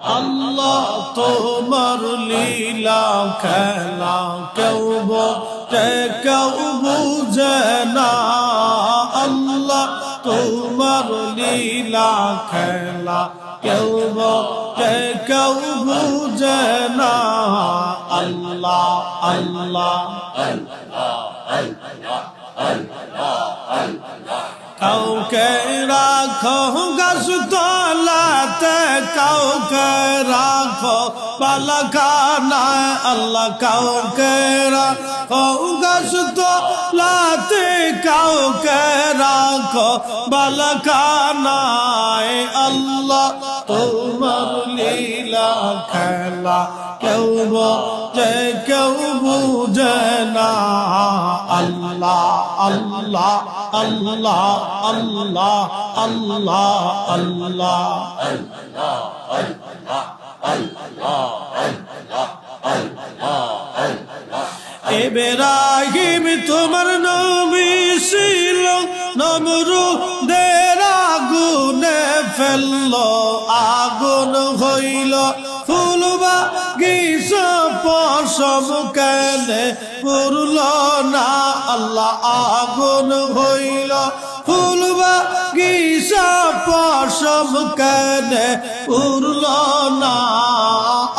আল্লাহ তোমার লীলা খেলা কেউ বোঝে কেউ বুঝে না আল্লাহ তোমার লীলা খেলা কেউ বোঝে কেউ বুঝে না আল্লাহ আল্লাহ কাউকে রাখো গাছ তলাতে কাউকে রাখো বালাখানায় আল্লাহ কাউকে রাখো গাছ তলাতে কাউকে রাখো বালাখানায় আল্লাহ তোমার লীলা খেলা কেউ বোঝে কেউ বুঝে না আল্লাহ আল্লাহ আল্লাহ আল্লাহ আল্লাহ আল্লাহ ইব্রাহিম তোমার নবী ছিল নমরুদের আগুনে ফেললো আগুন হইল ফুল বাগিচা পশম কেনে পুরল না আল্লাহ আগুন হইল ফুল বাগিচা পশম কেনে পুরল না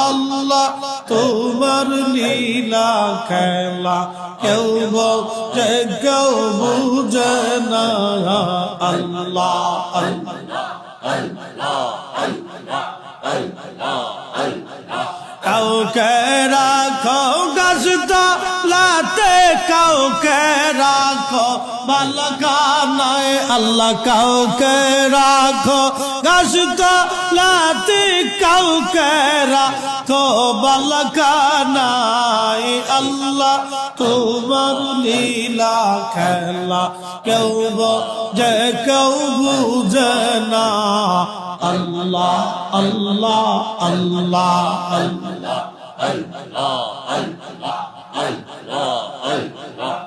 আল্লাহ তোমার লীলা খেলা কেউ বোঝে কেউ বুঝে না আল্লাহ কাউকে রাখো গাছ তলাতে কাউকে রাখো বালাখানায় আল্লাহ কাউকে রাখো গাছ তলাতে কাউকে রাখো বালাখানায় আল্লাহ তোমার লীলা খেলা কেউ বোঝে কেউ বুঝে না আল্লাহ আল্লাহ আল্লাহ আল্লাহ আল্লাহ আল্লাহ আল্লাহ